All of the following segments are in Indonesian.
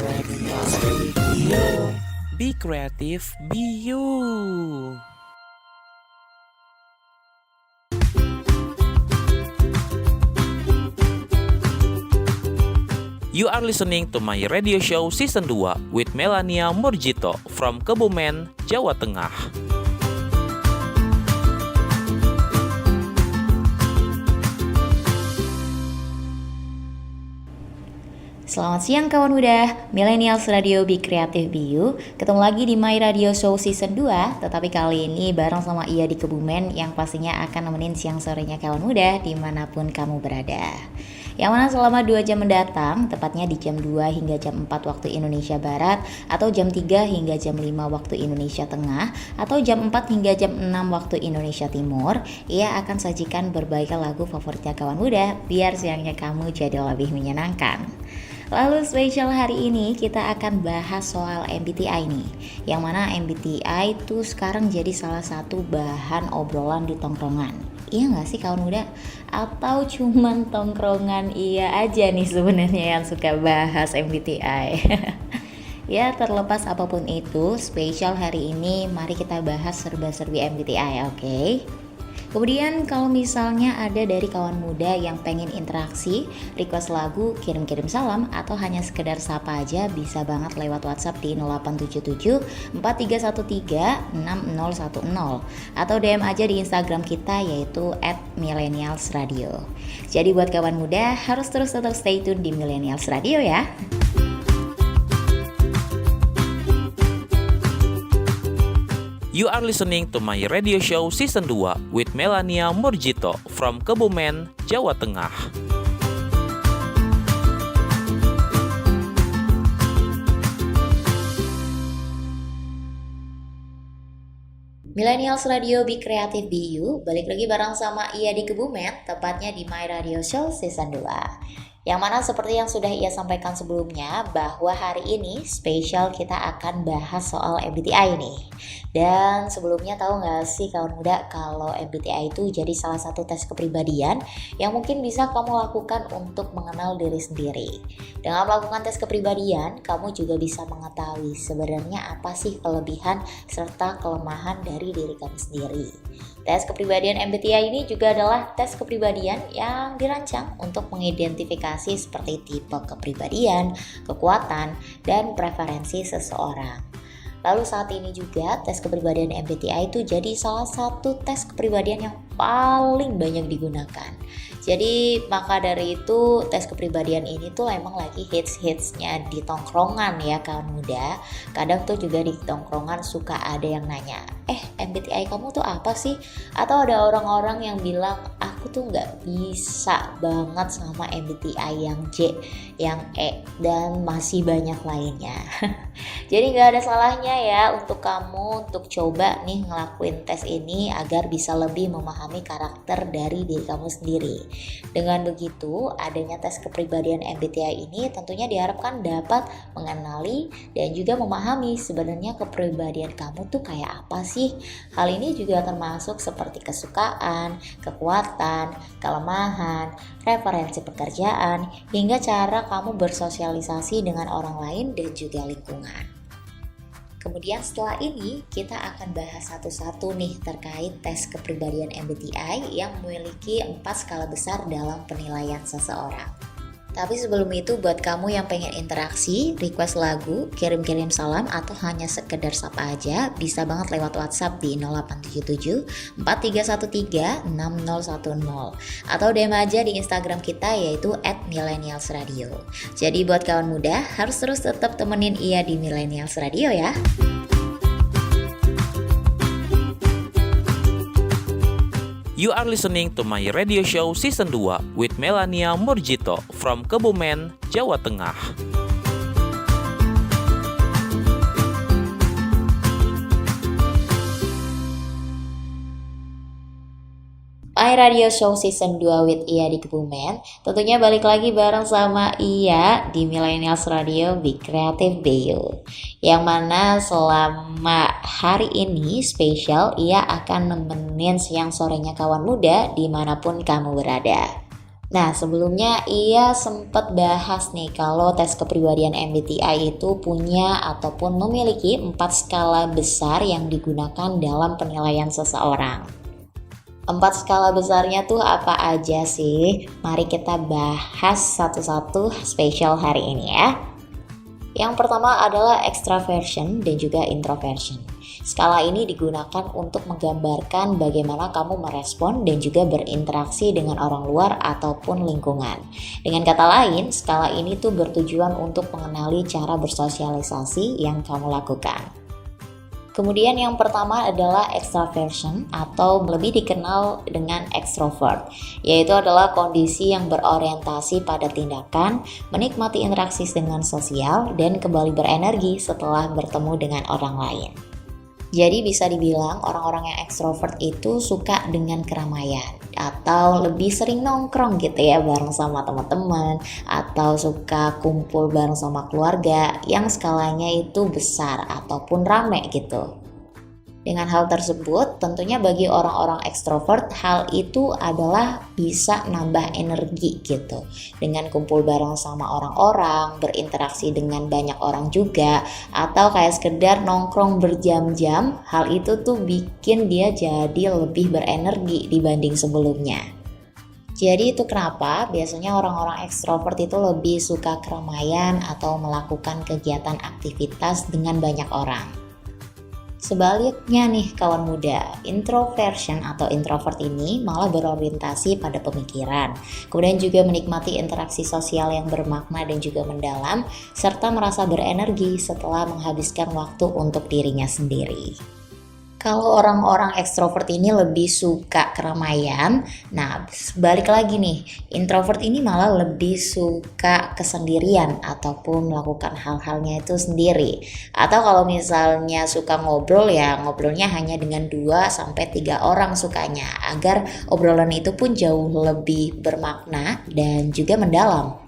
Millennials Radio. Be creative, be you. You are listening to my radio show season 2 with Melania Murjito from Kebumen, Jawa Tengah. Selamat siang kawan muda, Millennials Radio Be Creative Be You. Ketemu lagi di My Radio Show Season 2. Tetapi kali ini bareng sama Ia di Kebumen, yang pastinya akan nemenin siang sorenya kawan muda dimanapun kamu berada. Yang mana selama 2 jam mendatang, tepatnya di jam 2 hingga jam 4 waktu Indonesia Barat, atau jam 3 hingga jam 5 waktu Indonesia Tengah, atau jam 4 hingga jam 6 waktu Indonesia Timur, Ia akan sajikan berbagai lagu favoritnya kawan muda, biar siangnya kamu jadi lebih menyenangkan. Lalu spesial hari ini kita akan bahas soal MBTI nih, yang mana MBTI itu sekarang jadi salah satu bahan obrolan di tongkrongan. Iya gak sih kawan muda? Atau cuman tongkrongan iya aja nih sebenarnya yang suka bahas MBTI? Ya terlepas apapun itu, spesial hari ini mari kita bahas serba-serbi MBTI, oke? Kemudian kalau misalnya ada dari kawan muda yang pengen interaksi, request lagu, kirim-kirim salam, atau hanya sekedar sapa aja, bisa banget lewat WhatsApp di 0877 4313 6010, atau DM aja di Instagram kita yaitu @millennialsradio. Jadi buat kawan muda harus terus tetap stay tune di Millennials Radio ya. You are listening to my radio show season 2 with Melania Murjito from Kebumen, Jawa Tengah. Millennials Radio Be Creative Be You, balik lagi bareng sama Ia di Kebumen, tepatnya di My Radio Show Season 2. Yang mana seperti yang sudah Ia sampaikan sebelumnya, bahwa hari ini spesial kita akan bahas soal MBTI nih. Dan sebelumnya tahu gak sih kawan muda kalau MBTI itu jadi salah satu tes kepribadian yang mungkin bisa kamu lakukan untuk mengenal diri sendiri. Dengan melakukan tes kepribadian, kamu juga bisa mengetahui sebenarnya apa sih kelebihan serta kelemahan dari diri kamu sendiri. Tes kepribadian MBTI ini juga adalah tes kepribadian yang dirancang untuk mengidentifikasi seperti tipe kepribadian, kekuatan, dan preferensi seseorang. Lalu saat ini juga tes kepribadian MBTI itu jadi salah satu tes kepribadian yang paling banyak digunakan. Jadi maka dari itu tes kepribadian ini tuh emang lagi hits-hitsnya di tongkrongan ya kawan muda. Kadang tuh juga di tongkrongan suka ada yang nanya, MBTI kamu tuh apa sih? Atau ada orang-orang yang bilang, aku tuh gak bisa banget sama MBTI yang J, yang E, dan masih banyak lainnya. Jadi gak ada salahnya ya untuk kamu untuk coba nih ngelakuin tes ini agar bisa lebih memahami karakter dari diri kamu sendiri. Dengan begitu, adanya tes kepribadian MBTI ini tentunya diharapkan dapat mengenali dan juga memahami sebenarnya kepribadian kamu tuh kayak apa sih. Hal ini juga termasuk seperti kesukaan, kekuatan, kelemahan, referensi pekerjaan, hingga cara kamu bersosialisasi dengan orang lain dan juga lingkungan. Kemudian setelah ini kita akan bahas satu-satu nih terkait tes kepribadian MBTI yang memiliki 4 skala besar dalam penilaian seseorang. Tapi sebelum itu buat kamu yang pengen interaksi, request lagu, kirim-kirim salam, atau hanya sekedar sapa aja, bisa banget lewat WhatsApp di 0877 4313 6010, atau DM aja di Instagram kita yaitu @millennialsradio. Jadi buat kawan muda harus terus tetap temenin Ia di Millennials Radio ya. You are listening to my radio show season 2 with Melania Murjito from Kebumen, Jawa Tengah. My Radio Show Season 2 with Ia di Kebumen. Tentunya balik lagi bareng sama Ia di Millennials Radio Be Creative Be You. Yang mana selama hari ini spesial Ia akan nemenin siang sorenya kawan muda dimanapun kamu berada. Nah, sebelumnya ia sempat bahas nih kalau tes kepribadian MBTI itu punya ataupun memiliki 4 skala besar yang digunakan dalam penilaian seseorang. 4 skala besarnya tuh apa aja sih? Mari kita bahas satu-satu spesial hari ini ya. Yang pertama adalah extraversion dan juga introversion. Skala ini digunakan untuk menggambarkan bagaimana kamu merespon dan juga berinteraksi dengan orang luar ataupun lingkungan. Dengan kata lain, skala ini tuh bertujuan untuk mengenali cara bersosialisasi yang kamu lakukan. Kemudian yang pertama adalah extraversion atau lebih dikenal dengan extrovert, yaitu adalah kondisi yang berorientasi pada tindakan, menikmati interaksi dengan sosial, dan kembali berenergi setelah bertemu dengan orang lain. Jadi bisa dibilang orang-orang yang ekstrovert itu suka dengan keramaian atau lebih sering nongkrong gitu ya bareng sama teman-teman atau suka kumpul bareng sama keluarga yang skalanya itu besar ataupun rame gitu. Dengan hal tersebut, tentunya bagi orang-orang ekstrovert, hal itu adalah bisa nambah energi gitu. Dengan kumpul bareng sama orang-orang, berinteraksi dengan banyak orang juga, atau kayak sekedar nongkrong berjam-jam, hal itu tuh bikin dia jadi lebih berenergi dibanding sebelumnya. Jadi itu kenapa biasanya orang-orang ekstrovert itu lebih suka keramaian atau melakukan kegiatan aktivitas dengan banyak orang. Sebaliknya nih kawan muda, introversion atau introvert ini malah berorientasi pada pemikiran, kemudian juga menikmati interaksi sosial yang bermakna dan juga mendalam, serta merasa berenergi setelah menghabiskan waktu untuk dirinya sendiri. Kalau orang-orang ekstrovert ini lebih suka keramaian, nah balik lagi nih, introvert ini malah lebih suka kesendirian ataupun melakukan hal-halnya itu sendiri. Atau kalau misalnya suka ngobrol ya ngobrolnya hanya dengan 2-3 orang sukanya, agar obrolan itu pun jauh lebih bermakna dan juga mendalam.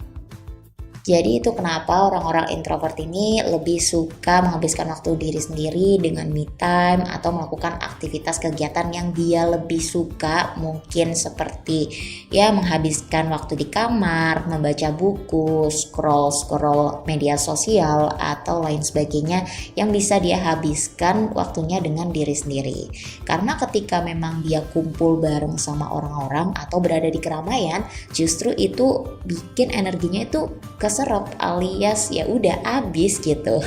Jadi itu kenapa orang-orang introvert ini lebih suka menghabiskan waktu diri sendiri dengan me time atau melakukan aktivitas kegiatan yang dia lebih suka, mungkin seperti ya menghabiskan waktu di kamar, membaca buku, scroll media sosial atau lain sebagainya yang bisa dia habiskan waktunya dengan diri sendiri. Karena ketika memang dia kumpul bareng sama orang-orang atau berada di keramaian, justru itu bikin energinya itu keserap alias ya udah habis gitu.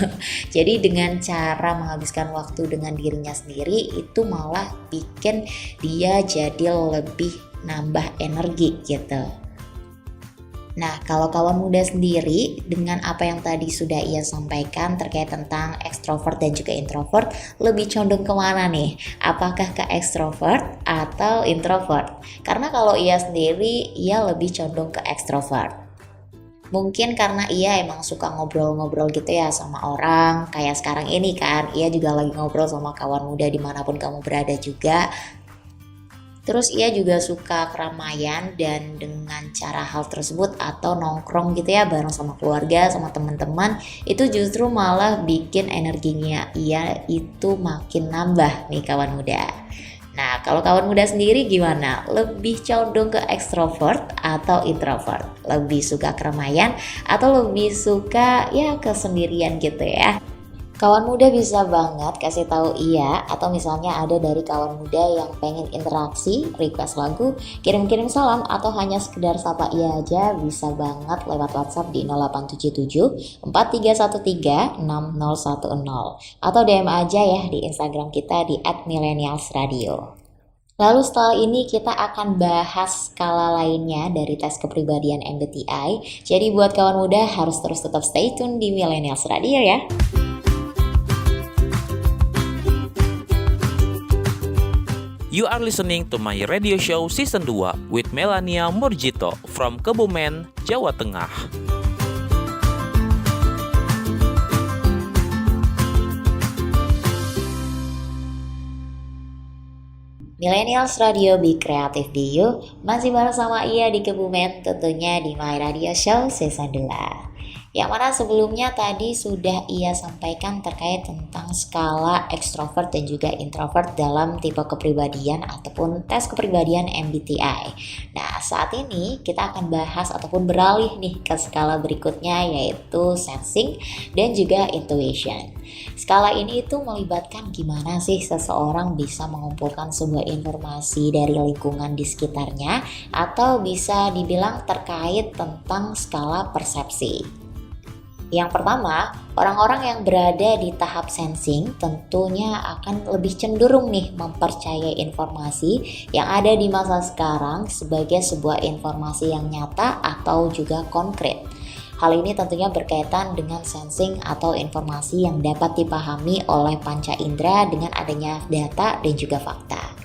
Jadi dengan cara menghabiskan waktu dengan dirinya sendiri itu malah bikin dia jadi lebih nambah energi gitu. Nah, kalau kawan muda sendiri dengan apa yang tadi sudah ia sampaikan terkait tentang ekstrovert dan juga introvert, lebih condong kemana nih? Apakah ke ekstrovert atau introvert? Karena kalau ia sendiri, ia lebih condong ke ekstrovert. Mungkin karena ia emang suka ngobrol-ngobrol gitu ya sama orang, kayak sekarang ini kan, ia juga lagi ngobrol sama kawan muda dimanapun kamu berada juga. Terus ia juga suka keramaian dan dengan cara hal tersebut atau nongkrong gitu ya bareng sama keluarga, sama teman-teman, itu justru malah bikin energinya ia itu makin nambah nih kawan muda. Nah, kalau kawan muda sendiri gimana? Lebih condong ke ekstrovert atau introvert? Lebih suka keramaian atau lebih suka ya kesendirian gitu ya? Kawan muda bisa banget kasih tahu iya, atau misalnya ada dari kawan muda yang pengen interaksi, request lagu, kirim-kirim salam, atau hanya sekedar sapa iya aja, bisa banget lewat WhatsApp di 0877 4313 6010 atau DM aja ya di Instagram kita di @millennialsradio. Lalu setelah ini kita akan bahas skala lainnya dari tes kepribadian MBTI. Jadi buat kawan muda harus terus tetap stay tune di Millennials Radio ya. You are listening to my radio show season 2 with Melania Murjito from Kebumen, Jawa Tengah. Millennials Radio, Be Creative Be You, masih bersama ia di Kebumen, tentunya di My Radio Show Season 2. Yang mana sebelumnya tadi sudah ia sampaikan terkait tentang skala ekstrovert dan juga introvert dalam tipe kepribadian ataupun tes kepribadian MBTI. Nah, saat ini kita akan bahas ataupun beralih nih ke skala berikutnya, yaitu sensing dan juga intuition. Skala ini itu melibatkan gimana sih seseorang bisa mengumpulkan sebuah informasi dari lingkungan di sekitarnya, atau bisa dibilang terkait tentang skala persepsi. Yang pertama, orang-orang yang berada di tahap sensing tentunya akan lebih cenderung nih mempercayai informasi yang ada di masa sekarang sebagai sebuah informasi yang nyata atau juga konkret. Hal ini tentunya berkaitan dengan sensing atau informasi yang dapat dipahami oleh panca indera dengan adanya data dan juga fakta.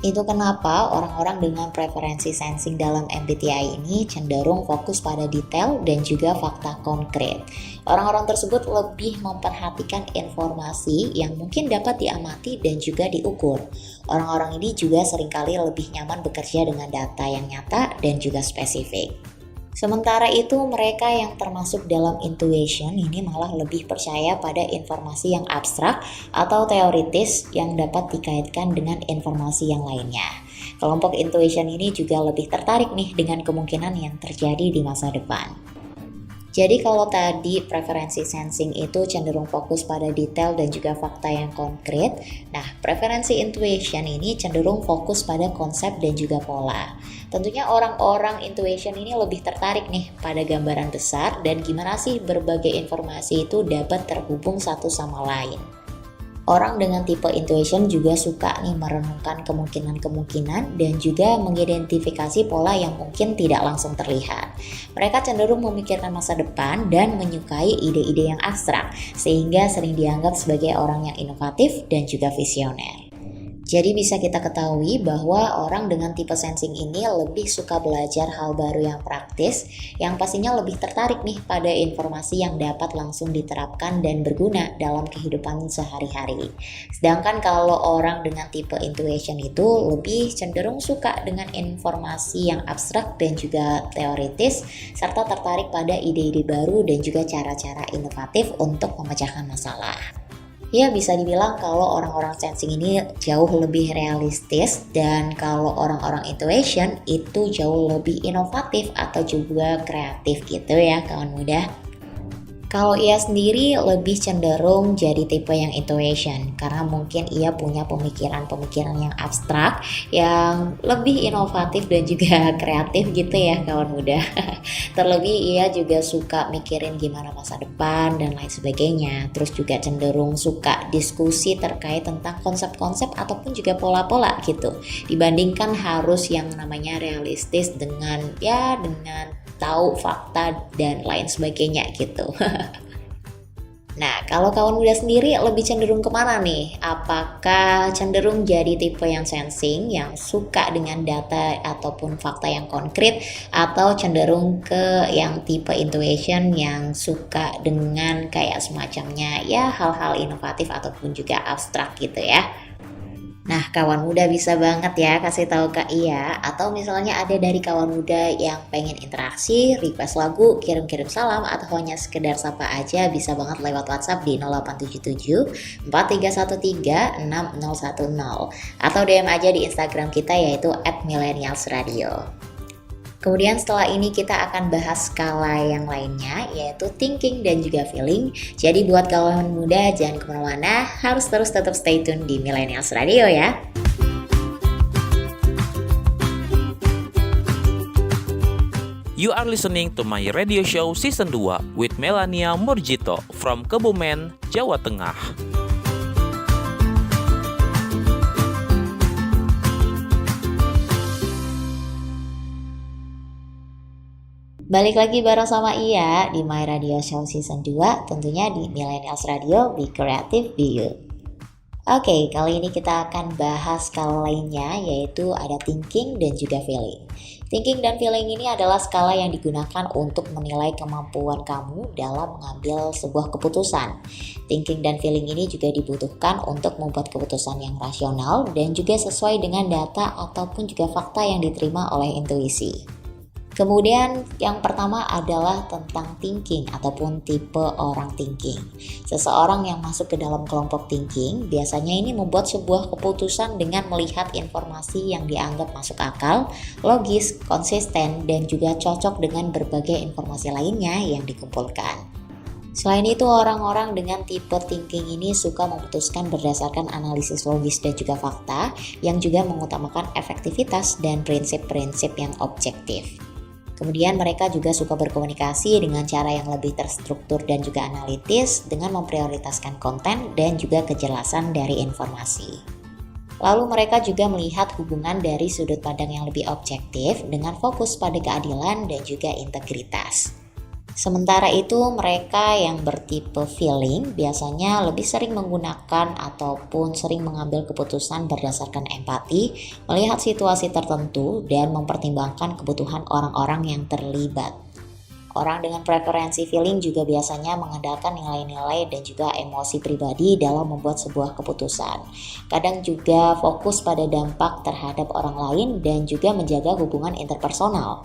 Itu kenapa orang-orang dengan preferensi sensing dalam MBTI ini cenderung fokus pada detail dan juga fakta konkret. Orang-orang tersebut lebih memperhatikan informasi yang mungkin dapat diamati dan juga diukur. Orang-orang ini juga seringkali lebih nyaman bekerja dengan data yang nyata dan juga spesifik. Sementara itu mereka yang termasuk dalam intuition ini malah lebih percaya pada informasi yang abstrak atau teoritis yang dapat dikaitkan dengan informasi yang lainnya. Kelompok intuition ini juga lebih tertarik nih dengan kemungkinan yang terjadi di masa depan. Jadi kalau tadi preferensi sensing itu cenderung fokus pada detail dan juga fakta yang konkret, nah preferensi intuition ini cenderung fokus pada konsep dan juga pola. Tentunya orang-orang intuition ini lebih tertarik nih pada gambaran besar dan gimana sih berbagai informasi itu dapat terhubung satu sama lain. Orang dengan tipe intuition juga suka nih merenungkan kemungkinan-kemungkinan dan juga mengidentifikasi pola yang mungkin tidak langsung terlihat. Mereka cenderung memikirkan masa depan dan menyukai ide-ide yang abstrak, sehingga sering dianggap sebagai orang yang inovatif dan juga visioner. Jadi bisa kita ketahui bahwa orang dengan tipe sensing ini lebih suka belajar hal baru yang praktis, yang pastinya lebih tertarik nih pada informasi yang dapat langsung diterapkan dan berguna dalam kehidupan sehari-hari. Sedangkan kalau orang dengan tipe intuition itu lebih cenderung suka dengan informasi yang abstrak dan juga teoritis, serta tertarik pada ide-ide baru dan juga cara-cara inovatif untuk memecahkan masalah. Ya, bisa dibilang kalau orang-orang sensing ini jauh lebih realistis, dan kalau orang-orang intuition itu jauh lebih inovatif atau juga kreatif gitu ya kawan muda. Kalau ia sendiri lebih cenderung jadi tipe yang intuition karena mungkin ia punya pemikiran-pemikiran yang abstrak, yang lebih inovatif dan juga kreatif gitu ya kawan muda. Terlebih ia juga suka mikirin gimana masa depan dan lain sebagainya. Terus juga cenderung suka diskusi terkait tentang konsep-konsep ataupun juga pola-pola gitu. Dibandingkan harus yang namanya realistis dengan tahu fakta dan lain sebagainya gitu. Nah, kalau kawan muda sendiri lebih cenderung kemana nih? Apakah cenderung jadi tipe yang sensing, yang suka dengan data ataupun fakta yang konkret, atau cenderung ke yang tipe intuition yang suka dengan kayak semacamnya ya hal-hal inovatif ataupun juga abstrak gitu ya? Nah, kawan muda bisa banget ya kasih tahu ke Ia, atau misalnya ada dari kawan muda yang pengen interaksi, request lagu, kirim-kirim salam, atau hanya sekedar sapa aja, bisa banget lewat WhatsApp di 0877 4313 6010 atau DM aja di Instagram kita yaitu @millennialsradio. Kemudian setelah ini kita akan bahas skala yang lainnya, yaitu thinking dan juga feeling. Jadi buat kawan muda jangan kemana-mana, harus terus tetap stay tune di Millennials Radio ya. You are listening to my radio show season 2 with Melania Morjito from Kebumen, Jawa Tengah. Balik lagi bareng sama Ia di My Radio Show Season 2, tentunya di Millennials Radio, Be Creative, Be You. Oke, kali ini kita akan bahas skala lainnya, yaitu ada thinking dan juga feeling. Thinking dan feeling ini adalah skala yang digunakan untuk menilai kemampuan kamu dalam mengambil sebuah keputusan. Thinking dan feeling ini juga dibutuhkan untuk membuat keputusan yang rasional dan juga sesuai dengan data ataupun juga fakta yang diterima oleh intuisi. Kemudian yang pertama adalah tentang thinking ataupun tipe orang thinking. Seseorang yang masuk ke dalam kelompok thinking biasanya ini membuat sebuah keputusan dengan melihat informasi yang dianggap masuk akal, logis, konsisten, dan juga cocok dengan berbagai informasi lainnya yang dikumpulkan. Selain itu, orang-orang dengan tipe thinking ini suka memutuskan berdasarkan analisis logis dan juga fakta yang juga mengutamakan efektivitas dan prinsip-prinsip yang objektif. Kemudian mereka juga suka berkomunikasi dengan cara yang lebih terstruktur dan juga analitis dengan memprioritaskan konten dan juga kejelasan dari informasi. Lalu mereka juga melihat hubungan dari sudut pandang yang lebih objektif dengan fokus pada keadilan dan juga integritas. Sementara itu, mereka yang bertipe feeling biasanya lebih sering menggunakan ataupun sering mengambil keputusan berdasarkan empati, melihat situasi tertentu, dan mempertimbangkan kebutuhan orang-orang yang terlibat. Orang dengan preferensi feeling juga biasanya mengandalkan nilai-nilai dan juga emosi pribadi dalam membuat sebuah keputusan. Kadang juga fokus pada dampak terhadap orang lain dan juga menjaga hubungan interpersonal.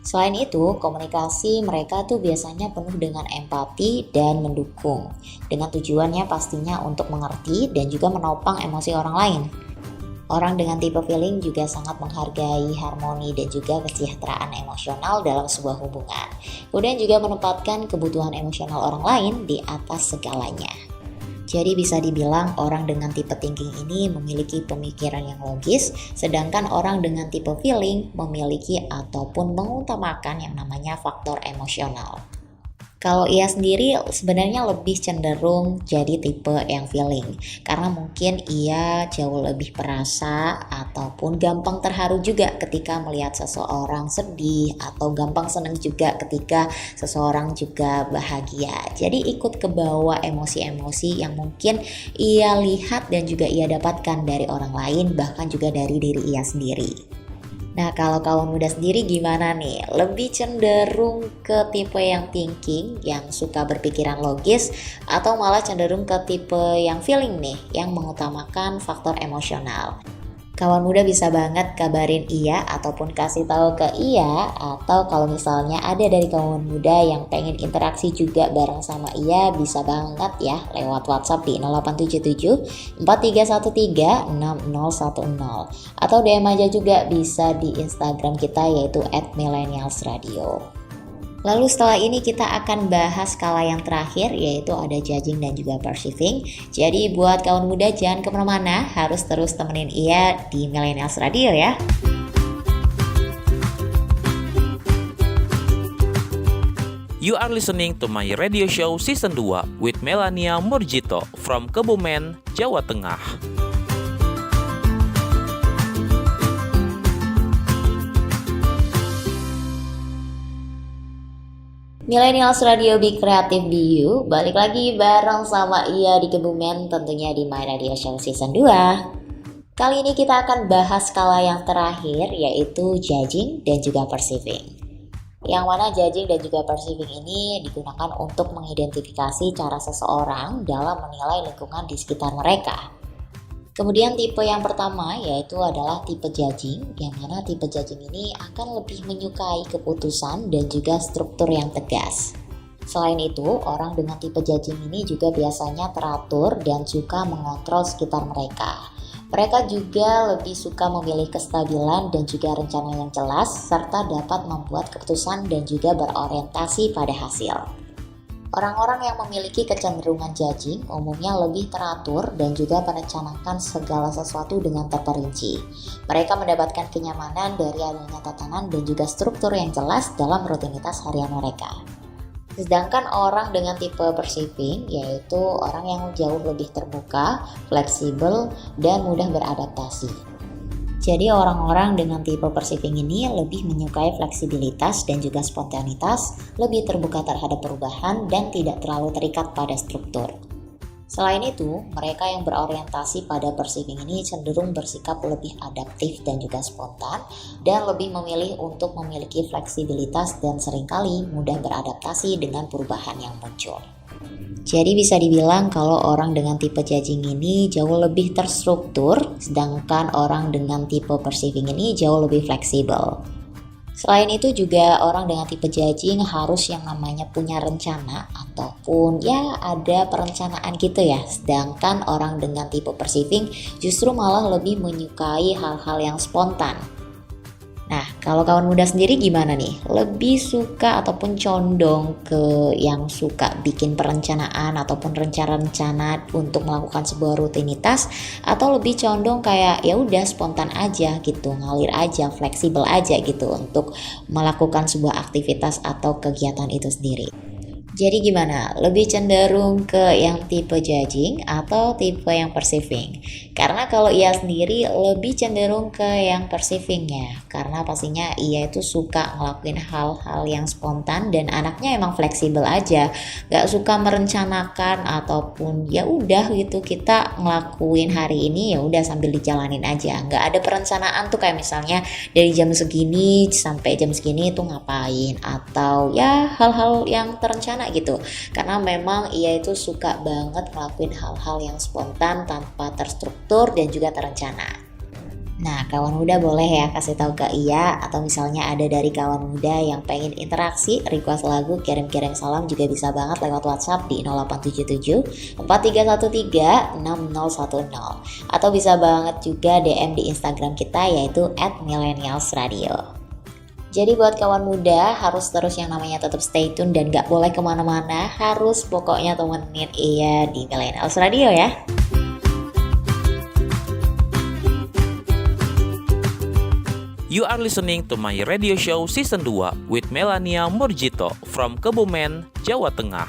Selain itu, komunikasi mereka tuh biasanya penuh dengan empati dan mendukung, dengan tujuannya pastinya untuk mengerti dan juga menopang emosi orang lain. Orang dengan tipe feeling juga sangat menghargai harmoni dan juga kesejahteraan emosional dalam sebuah hubungan. Kemudian juga menempatkan kebutuhan emosional orang lain di atas segalanya. Jadi bisa dibilang orang dengan tipe thinking ini memiliki pemikiran yang logis, sedangkan orang dengan tipe feeling memiliki ataupun mengutamakan yang namanya faktor emosional. Kalau ia sendiri sebenarnya lebih cenderung jadi tipe yang feeling, karena mungkin ia jauh lebih perasa ataupun gampang terharu juga ketika melihat seseorang sedih, atau gampang senang juga ketika seseorang juga bahagia. Jadi ikut kebawa emosi-emosi yang mungkin ia lihat dan juga ia dapatkan dari orang lain, bahkan juga dari diri ia sendiri. Nah, kalau kawan muda sendiri gimana nih? Lebih cenderung ke tipe yang thinking, yang suka berpikiran logis, atau malah cenderung ke tipe yang feeling nih, yang mengutamakan faktor emosional? Kawan muda bisa banget kabarin iya ataupun kasih tahu ke iya, atau kalau misalnya ada dari kawan muda yang pengen interaksi juga bareng sama iya, bisa banget ya lewat WhatsApp di 0877 4313 6010, atau DM aja juga bisa di Instagram kita yaitu @millennialsradio. Lalu setelah ini kita akan bahas skala yang terakhir, yaitu ada judging dan juga perceiving. Jadi buat kawan muda jangan kemana-mana, harus terus temenin Ia di Millennials Radio ya. You are listening to my radio show season 2 with Melania Morjito from Kebumen, Jawa Tengah. Millennials Radio Be Creative Be You, balik lagi bareng sama Ia di Kebumen, tentunya di My Radio Show Season 2. Kali ini kita akan bahas skala yang terakhir, yaitu judging dan juga perceiving. Yang mana judging dan juga perceiving ini digunakan untuk mengidentifikasi cara seseorang dalam menilai lingkungan di sekitar mereka. Kemudian tipe yang pertama yaitu adalah tipe judging, yang mana tipe judging ini akan lebih menyukai keputusan dan juga struktur yang tegas. Selain itu, orang dengan tipe judging ini juga biasanya teratur dan suka mengontrol sekitar mereka. Mereka juga lebih suka memilih kestabilan dan juga rencana yang jelas, serta dapat membuat keputusan dan juga berorientasi pada hasil. Orang-orang yang memiliki kecenderungan judging umumnya lebih teratur dan juga merencanakan segala sesuatu dengan terperinci. Mereka mendapatkan kenyamanan dari adanya tatanan dan juga struktur yang jelas dalam rutinitas harian mereka. Sedangkan orang dengan tipe perceiving yaitu orang yang jauh lebih terbuka, fleksibel, dan mudah beradaptasi. Jadi orang-orang dengan tipe perceiving ini lebih menyukai fleksibilitas dan juga spontanitas, lebih terbuka terhadap perubahan dan tidak terlalu terikat pada struktur. Selain itu, mereka yang berorientasi pada perceiving ini cenderung bersikap lebih adaptif dan juga spontan, dan lebih memilih untuk memiliki fleksibilitas dan seringkali mudah beradaptasi dengan perubahan yang muncul. Jadi bisa dibilang kalau orang dengan tipe judging ini jauh lebih terstruktur, sedangkan orang dengan tipe perceiving ini jauh lebih fleksibel. Selain itu juga orang dengan tipe judging harus yang namanya punya rencana ataupun ya ada perencanaan gitu ya. Sedangkan orang dengan tipe perceiving justru malah lebih menyukai hal-hal yang spontan. Nah, kalau kawan muda sendiri gimana nih? Lebih suka ataupun condong ke yang suka bikin perencanaan ataupun rencana-rencana untuk melakukan sebuah rutinitas, atau lebih condong kayak ya udah spontan aja gitu, ngalir aja, fleksibel aja gitu untuk melakukan sebuah aktivitas atau kegiatan itu sendiri? Jadi gimana? Lebih cenderung ke yang tipe judging atau tipe yang perceiving? Karena kalau ia sendiri lebih cenderung ke yang perceivingnya. Karena pastinya ia itu suka ngelakuin hal-hal yang spontan dan anaknya emang fleksibel aja. Gak suka merencanakan ataupun ya udah gitu kita ngelakuin hari ini ya udah sambil dijalanin aja. Gak ada perencanaan tuh kayak misalnya dari jam segini sampai jam segini itu ngapain. Atau ya hal-hal yang terencana gitu, karena memang ia itu suka banget ngelakuin hal-hal yang spontan tanpa terstruktur dan juga terencana. Nah, kawan muda boleh ya kasih tahu ke ia, atau misalnya ada dari kawan muda yang pengen interaksi, request lagu, kirim-kirim salam juga bisa banget lewat WhatsApp di 0877 4313 6010, atau bisa banget juga DM di Instagram kita yaitu @millennialsradio. Jadi buat kawan muda harus terus yang namanya tetap stay tune dan gak boleh kemana-mana, harus pokoknya temenin Iya di Millennials Radio ya. You are listening to my radio show season 2 with Melania Murjito from Kebumen, Jawa Tengah.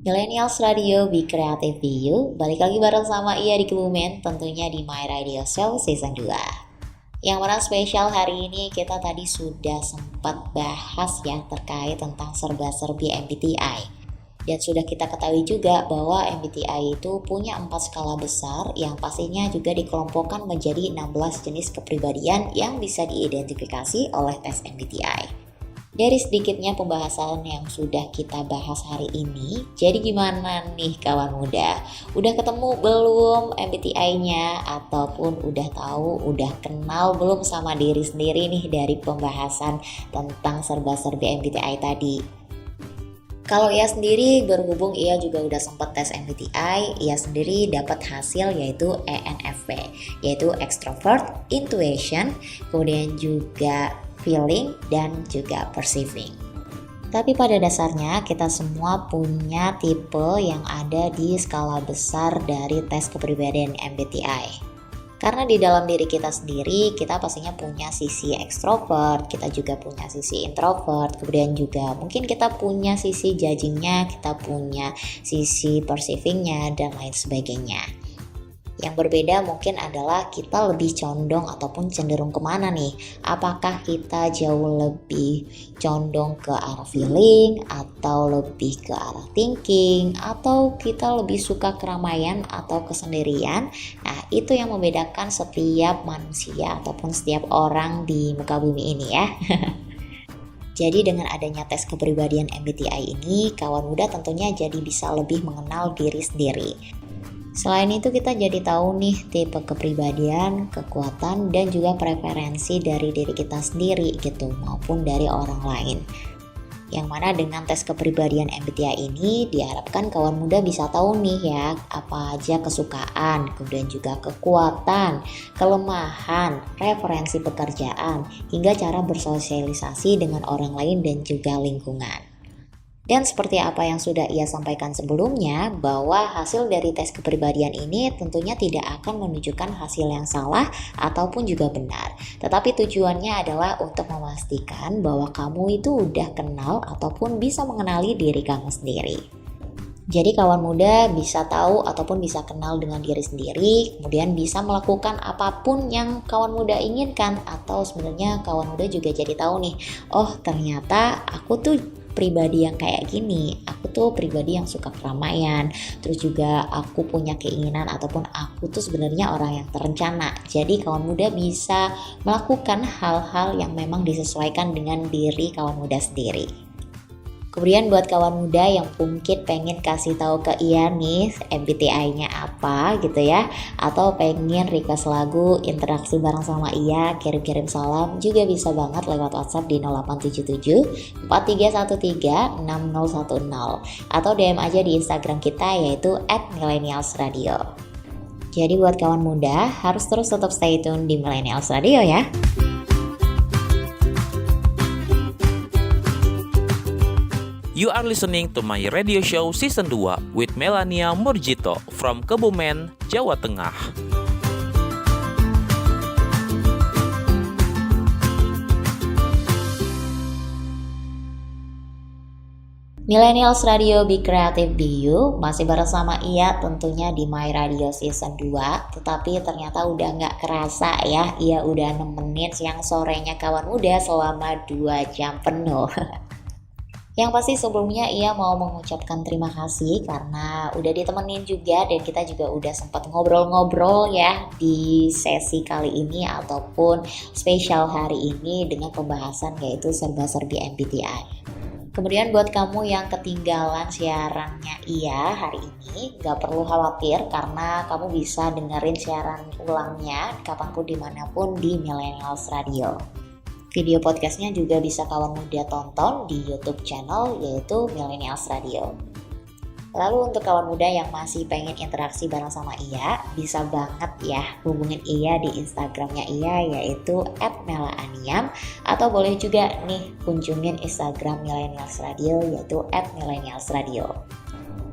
Millennials Radio, Be Creative Be You. Balik lagi bareng sama Iya di Kebumen, tentunya di My Radio Show Season 2. Yang mana spesial hari ini kita tadi sudah sempat bahas ya terkait tentang serba-serbi MBTI. Dan sudah kita ketahui juga bahwa MBTI itu punya 4 skala besar yang pastinya juga dikelompokkan menjadi 16 jenis kepribadian yang bisa diidentifikasi oleh tes MBTI. Dari sedikitnya pembahasan yang sudah kita bahas hari ini, jadi gimana nih kawan muda? Udah ketemu belum MBTI-nya? Ataupun udah tahu, udah kenal belum sama diri sendiri nih dari pembahasan tentang serba-serbi MBTI tadi? Kalau ia sendiri berhubung ia juga udah sempat tes MBTI, ia sendiri dapat hasil yaitu ENFP, yaitu Extrovert, Intuition, kemudian juga Feeling, dan juga Perceiving. Tapi pada dasarnya kita semua punya tipe yang ada di skala besar dari tes kepribadian MBTI. Karena di dalam diri kita sendiri, kita pastinya punya sisi extrovert, kita juga punya sisi introvert, kemudian juga mungkin kita punya sisi judgingnya, kita punya sisi perceivingnya, dan lain sebagainya. Yang berbeda mungkin adalah kita lebih condong ataupun cenderung kemana nih. Apakah kita jauh lebih condong ke arah feeling, atau lebih ke arah thinking, atau kita lebih suka keramaian atau kesendirian. Nah, itu yang membedakan setiap manusia ataupun setiap orang di muka bumi ini ya. Jadi dengan adanya tes kepribadian MBTI ini, kawan muda tentunya jadi bisa lebih mengenal diri sendiri. Selain itu kita jadi tahu nih tipe kepribadian, kekuatan, dan juga preferensi dari diri kita sendiri gitu maupun dari orang lain. Yang mana dengan tes kepribadian MBTI ini diharapkan kawan muda bisa tahu nih ya apa aja kesukaan, kemudian juga kekuatan, kelemahan, referensi pekerjaan, hingga cara bersosialisasi dengan orang lain dan juga lingkungan. Dan seperti apa yang sudah ia sampaikan sebelumnya, bahwa hasil dari tes kepribadian ini tentunya tidak akan menunjukkan hasil yang salah ataupun juga benar. Tetapi tujuannya adalah untuk memastikan bahwa kamu itu udah kenal ataupun bisa mengenali diri kamu sendiri. Jadi kawan muda bisa tahu ataupun bisa kenal dengan diri sendiri, kemudian bisa melakukan apapun yang kawan muda inginkan. Atau sebenarnya kawan muda juga jadi tahu nih, oh ternyata aku tuh pribadi yang kayak gini, aku tuh pribadi yang suka keramaian, terus juga aku punya keinginan ataupun aku tuh sebenarnya orang yang terencana. Jadi kawan muda bisa melakukan hal-hal yang memang disesuaikan dengan diri kawan muda sendiri. Kemudian buat kawan muda yang mungkin pengen kasih tahu ke Ia nih MBTI-nya apa gitu ya, atau pengen request lagu, interaksi bareng sama Ia, kirim-kirim salam juga bisa banget lewat WhatsApp di 0877 4313 6010 atau DM aja di Instagram kita yaitu @millennialsradio. Jadi buat kawan muda harus terus tetap stay tune di Millennials Radio ya. You are listening to my radio show season 2 with Melania Murjito from Kebumen, Jawa Tengah. Millennials Radio Be Creative Be You masih bersama Ia tentunya di My Radio Season 2. Tetapi ternyata udah gak kerasa ya, Ia udah nemenin siang sorenya kawan muda selama 2 jam penuh. Yang pasti sebelumnya Ia mau mengucapkan terima kasih karena udah ditemenin juga, dan kita juga udah sempat ngobrol-ngobrol ya di sesi kali ini ataupun spesial hari ini dengan pembahasan yaitu serba-serbi MBTI. Kemudian buat kamu yang ketinggalan siarannya Ia hari ini, gak perlu khawatir karena kamu bisa dengerin siaran ulangnya kapanpun dimanapun di Millennials Radio. Video podcastnya juga bisa kawan muda tonton di YouTube channel yaitu Millennials Radio. Lalu untuk kawan muda yang masih pengen interaksi bareng sama Ia, bisa banget ya hubungin Ia di Instagramnya Ia yaitu @melaaniam, atau boleh juga nih kunjungin Instagram Millennials Radio yaitu @millennialsradio.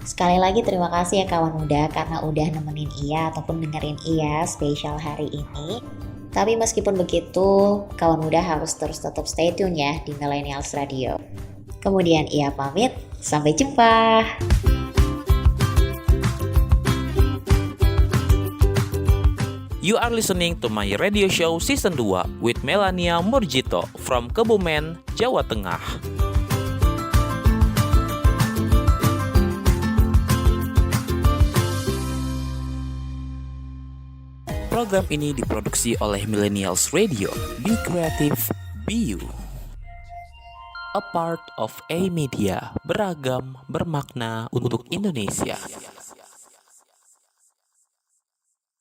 Sekali lagi terima kasih ya kawan muda karena udah nemenin Ia ataupun dengerin Ia spesial hari ini. Tapi meskipun begitu, kawan muda harus terus tetap stay tune ya di Millennials Radio. Kemudian Ia pamit, sampai jumpa. You are listening to my radio show season 2 with Melania Murjito from Kebumen, Jawa Tengah. Program ini diproduksi oleh Millennials Radio. Be creative, be you. A part of A Media, beragam, bermakna untuk Indonesia.